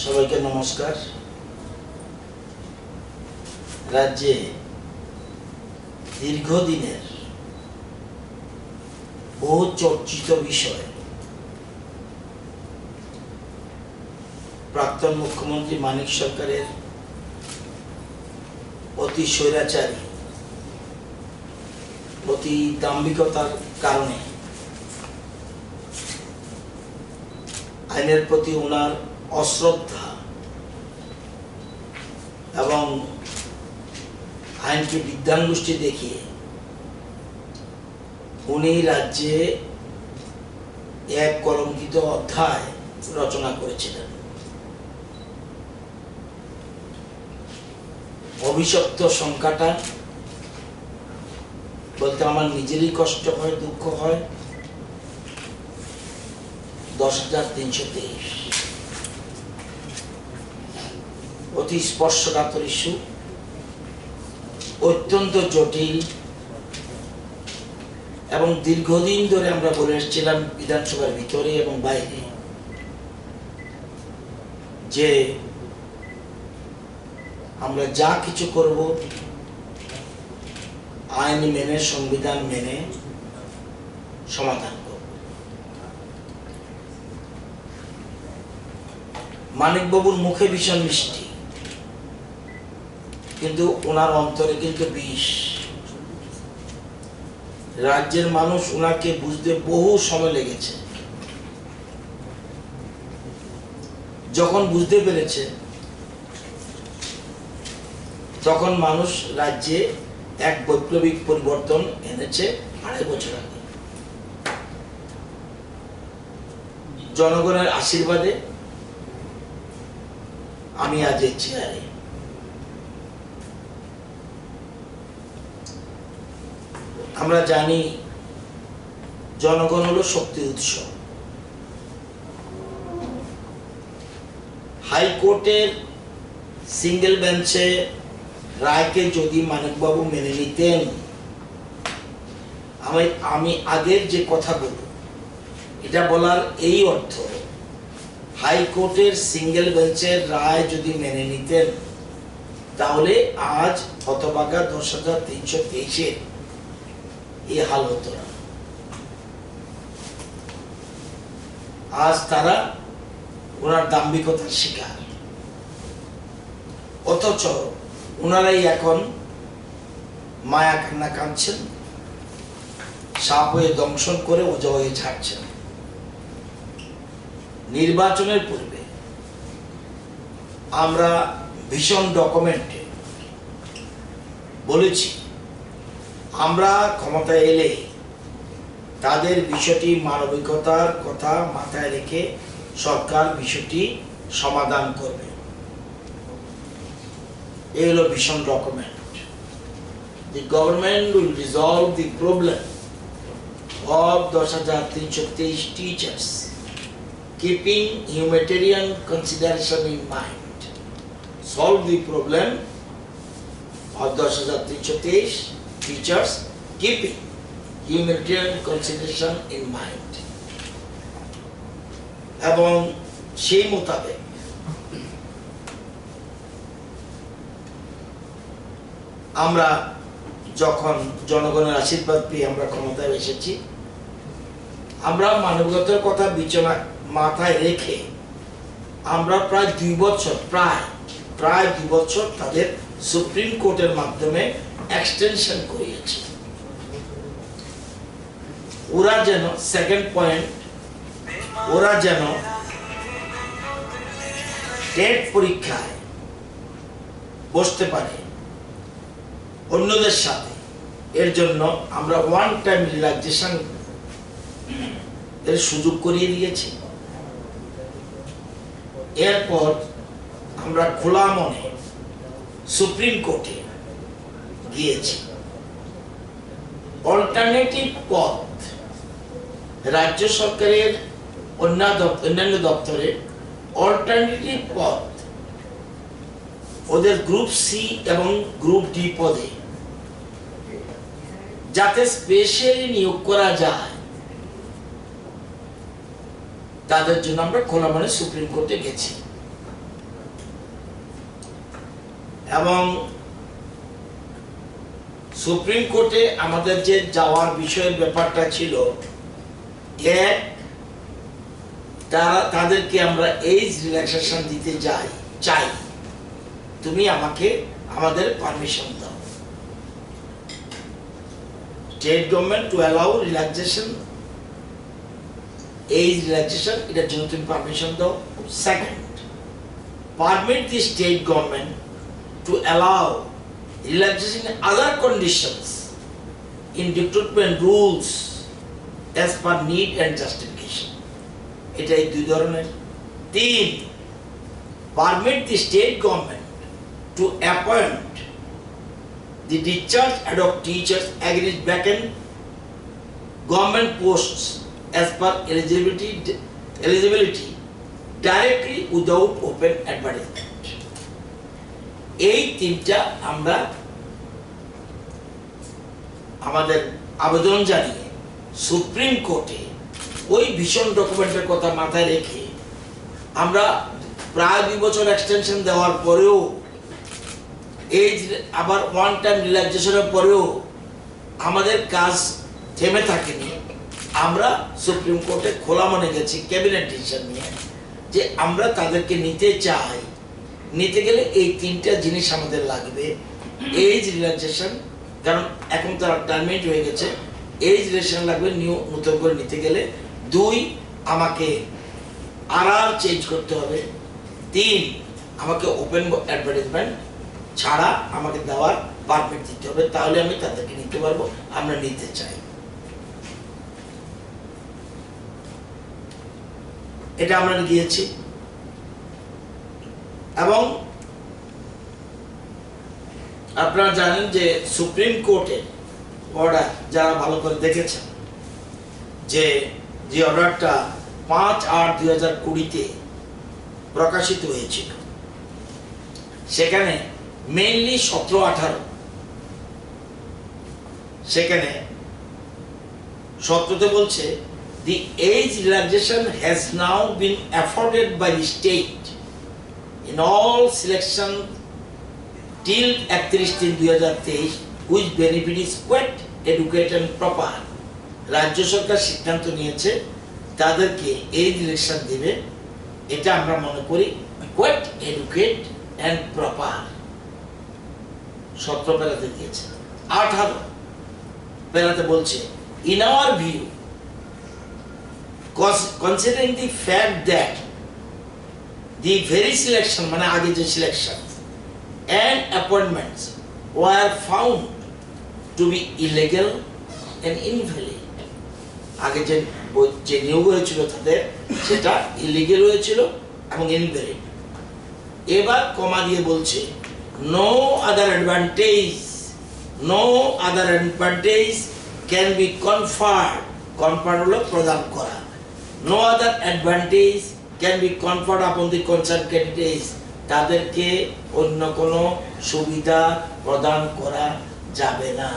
সবাইকে নমস্কার। রাজ্যে দীর্ঘদিনের বহু চর্চিত বিষয় প্রাক্তন মুখ্যমন্ত্রী মানিক সরকারের অতি স্বৈরাচারী অতি দাম্ভিকতার কারণে আইনের প্রতি ওনার অশ্রদ্ধা এবং আইনকে বিদ্যাঙ্গুষ্টি দেখিয়ে উনি রাজ্যে এক কলঙ্কিত অধ্যায় রচনা করেছিলেন। অভিশপ্ত সংখ্যাটা বলতে আমার নিজেরই কষ্ট হয়, দুঃখ হয়। 10,323 অতি স্পর্শকাতর ইস্যু, অত্যন্ত জটিল এবং দীর্ঘদিন ধরে আমরা বলে এসেছিলাম বিধানসভার ভিতরে এবং বাইরে যে আমরা যা কিছু করব আইন মেনে, সংবিধান মেনে সমাধান করব। মানিকবাবুর মুখে ভীষণ মিষ্টি, কিন্তু ওনার অন্তরে কিন্তু বিষ। রাজ্যের মানুষ ওনাকে বুঝতে বহু সময় লেগেছে। যখন বুঝতে পেরেছে তখন মানুষ রাজ্যে এক বৈপ্লবিক পরিবর্তন এনেছে 2.5 বছর আগে। জনগণের আশীর্বাদে আমি আজ এই চেয়ারে। আমরা জানি জনগণ হলো শক্তি উৎস। হাইকোর্টের সিঙ্গেল বেঞ্চে রায়কে যদি মানিকবাবু মেনে নিতেন, আমি আগের যে কথা বলব এটা বলার এই অর্থ, হাইকোর্টের সিঙ্গেল বেঞ্চের রায় যদি মেনে নিতেন তাহলে আজ হতভাগা 10,323 এই হাল হতো না। আজ তারা ওনার দাম্ভিকতার শিকার, অথচ ওনারাই এখন মায়া কান্না কাঁদছেন, সাপ হয়ে দংশন করে ওজা হয়ে ছাড়ছেন। নির্বাচনের পূর্বে আমরা ভীষণ ডকুমেন্টে বলেছি আমরা ক্ষমতায় এলে তাদের বিষয়টি মানবিকতার কথা মাথায় রেখে সরকার বিষয়টি সমাধান করবে। এই হলো ভীষণ document. The government will resolve the problem of 10,323 teachers, keeping humanitarian consideration in mind. Solve the problem of 10,323 teachers, keeping humanitarian consideration in mind. এবং সেই মোতাবেক আমরা যখন জনগণের আশীর্বাদ পেয়ে আমরা ক্ষমতায় এসেছি, আমরা মানবিকতার কথা বিবেচনা মাথায় রেখে আমরা প্রায় 2 বছর প্রায় 2 বছর তাদের সুপ্রিম কোর্টের মাধ্যমে এক্সটেনশন করিয়েছি। ওরা যেন, সেকেন্ড পয়েন্ট, ওরা যেন টেট পরীক্ষায় বসতে পারে অন্যদের সাথে, এর জন্য আমরা ওয়ান টাইম রিল্যাক্সেশন এর সুযোগ করিয়ে দিয়েছি। এরপর আমরা খোলা মনে সুপ্রিম কোর্টে গিয়েছি। অল্টারনেটিভ পথ রাজ্য সরকারের অন্যান্য দপ্তরে অল্টারনেটিভ পথ ওদের গ্রুপ সি এবং গ্রুপ ডি পদে যাতে স্পেশালি নিয়োগ করা যায় তাদের জন্য আমরা খোলা মনে সুপ্রিম কোর্টে গেছি। এবং সুপ্রিম কোর্টে আমাদের যে যাওয়ার বিষয়ের ব্যাপারটা ছিল, এক তাদেরকে আমরা এজ রিল্যাক্সেশন দিতে চাই, তুমি আমাদের পারমিশন দাও। State government to allow relaxation, age relaxation, এটার জন্য তুমি পারমিশন দাও। Second, permit the state government to allow relaxation in other conditions in recruitment rules as per need and justification. এটাই দুই ধরনের। তিন, permit the state government to appoint the discharged ad hoc teachers against vacant government posts as per eligibility directly without open advertisement. এই তিনটা আমরা আমাদের আবেদন জানিয়ে সুপ্রিম কোর্টে ওই ভীষণ ডকুমেন্টের কথা মাথায় রেখে আমরা প্রায় 2 বছর এক্সটেনশন দেওয়ার পরেও, এজ আবার ওয়ান টাইম রিল্যাক্সেশনের পরেও আমাদের কাজ থেমে থাকেনি। আমরা সুপ্রিম কোর্টে খোলা মনে গেছি ক্যাবিনেট ডিসিশন নিয়ে যে আমরা তাদেরকে নিতে চাই। নিতে গেলে এই তিনটা জিনিস আমাদের লাগবে। এজ রিল্যাক্সেশন, কারণ এখন তারা টার্মিনেট হয়ে গেছে, এজ রিল্যাক্সেশন লাগবে নতুন করে নিতে গেলে। 2, আমাকে আর চেঞ্জ করতে হবে। 3, আমাকে ওপেন অ্যাডভার্টাইজমেন্ট ছাড়া আমাকে দেওয়ার পারমিট দিতে হবে, তাহলে আমি তাদেরকে নিতে পারবো। আমরা নিতে চাই, এটা আমরা গিয়েছি। এবং আপনারা জানেন যে সুপ্রিম কোর্টের অর্ডার, যারা ভালো করে দেখেছেন, যে অর্ডারটা 5/8/2020 প্রকাশিত হয়েছিল, সেখানে মেইনলি 17-18, সেখানে 17তে বলছে the age relaxation has now been afforded by the state in all selection till 31/3/2023 which benefit is quite adequate and proper. রাজ্য সরকার সিদ্ধান্ত নিয়েছে তাদেরকে এজ রিল্যাক্সেশন দিবে, এটা আমরা মনে করি quite adequate and proper। 17 পেরাতে দিয়েছে। 18 পেরাতে বলছে in our view, considering the fact that the very selection, মানে আগে যে selection and appointments were found to be illegal and invalid, আগে যে নিয়োগ হয়েছিল তাদের সেটা ইলিগেল হয়েছিল এবং ইনভ্যালিড। এবার কমা দিয়ে বলছে no other advantage can be conferred, হলো প্রদান করা, no other advantage can be conferred upon the concerned candidates, তাদেরকে অন্য কোনো সুবিধা প্রদান করা যাবে না।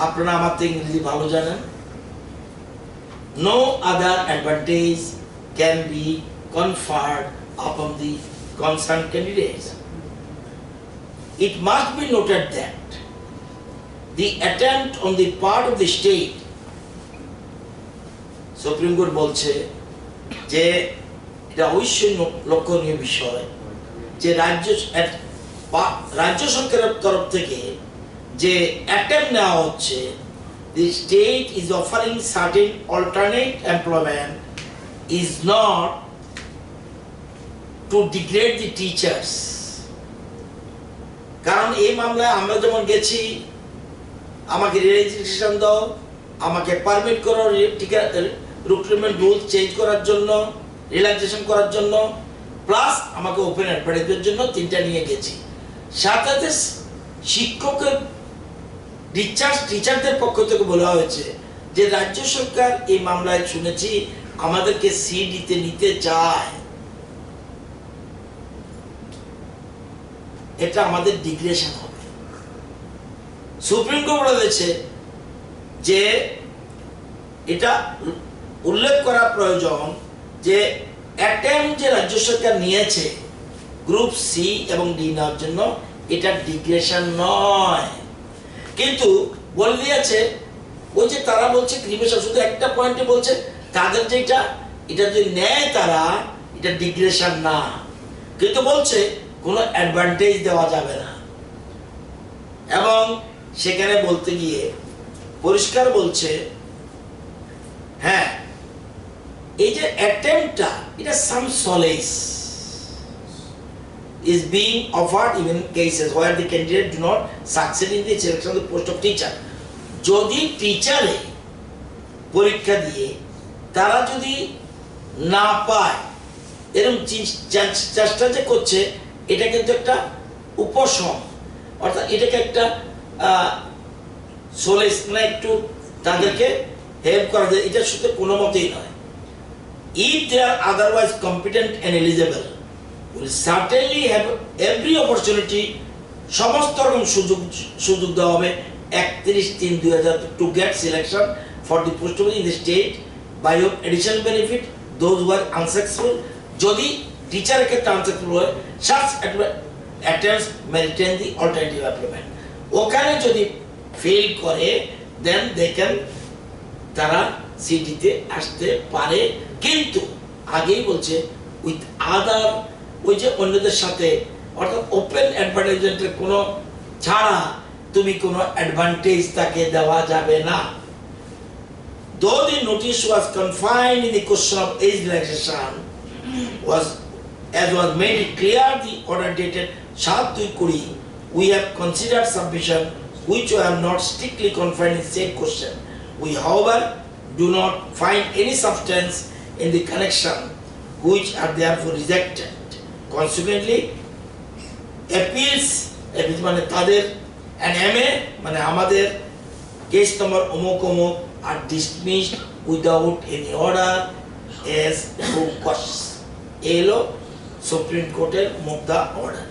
আপনারা আমার তো ইংরেজি ভালো জানেন। no other advantage can be conferred upon the concerned candidates. It must be noted that the attempt on the part of the state, supreme court বলছে যে এটা অবশ্যই লক্ষণীয় বিষয় যে রাজ্য সরকারের তরফ থেকে যে অ্যাটেম্প নেওয়া হচ্ছে, the state is offering certain alternate employment is not to degrade the teachers। কারণ এই মামলায় আমরা যেমন গেছি, আমাকে রেজিস্ট্রেশন দাও, আমাকে পারমিট করো রিক্রুটমেন্ট রুল চেঞ্জ করার জন্য, রিল্যাক্সেশন করার জন্য, প্লাস আমাকে ওপেন অ্যাডভার্টাইজমেন্টের জন্য, তিনটা নিয়ে গেছি। সাথে সাথে শিক্ষকের টিচারদের পক্ষ থেকে বলা হয়েছে যে রাজ্য সরকার এই মামলায় শুনেছি আমাদেরকে সিডিতে নিতে চায়, এটা আমাদের ডিগ্রেশন হবে। সুপ্রিম কোর্ট বলেছে যে এটা উল্লেখ করা প্রয়োজন যে অ্যাটেম্প যে রাজ্য সরকার নিয়েছে গ্রুপ সি এবং ডি নেওয়ার জন্য, এটা ডিগ্রেশন নয়। কিন্তু বলে দিয়েছে ওই যে তারা বলছে গ্রিভেশন, শুধু একটা পয়েন্টে বলছে তাদের যেটা এটা যদি নেয় তারা, এটা ডিগ্রেশন না, কিন্তু বলছে কোনো অ্যাডভান্টেজ দেওয়া যাবে না। এবং সেখানে বলতে গিয়ে পরিষ্কার বলছে, হ্যাঁ এই যে অ্যাটেম্পটা, এটা সাম সলেস is being offered even in cases where the candidate do not succeed in the selection of the post of teacher. যদি টিচারে পরীক্ষা দিয়ে তারা যদি না পায়, এরকম চেষ্টা যে করছে, এটা কিন্তু একটা উপশম, অর্থাৎ এটাকে একটা সোলেস, মানে একটু তাদেরকে হেল্প করা যায়, এটা শুধু কোনো মতেই নয়। If they are otherwise competent and eligible, will certainly have every opportunity, সমস্ত রকম সুযোগ দেওয়া হবে 31/3/2000 to get selection for the post in the state by of additional benefit those who are unsuccessful. যদি টিচারের ক্ষেত্রে আনসাকসেসফুল হয়, such attempts may retain the alternative employment. ওখানে যদি ফেল করে, then they can, তারা সিটিতে আসতে পারে, কিন্তু আগেই বলছে উইথ আদার, ওই যে অন্যদের সাথে, অর্থাৎ ওপেন অ্যাডভার্টাইজমেন্টের কোনো ছাড়া তুমি কোনো অ্যাডভান্টেজ তাকে দেওয়া যাবে না। Though the notice was confined in the question of age relaxation, as was made clear the order dated 7/2/20, we have considered submission which were not strictly confined in said question. We, however, do not find any substance in the connection which are therefore rejected. Consequently, appeals মানে তাদের and MA মানে আমাদের case number অমুক অমুক are dismissed without any order as request. এলো supreme কোর্টের মুদ্রা order.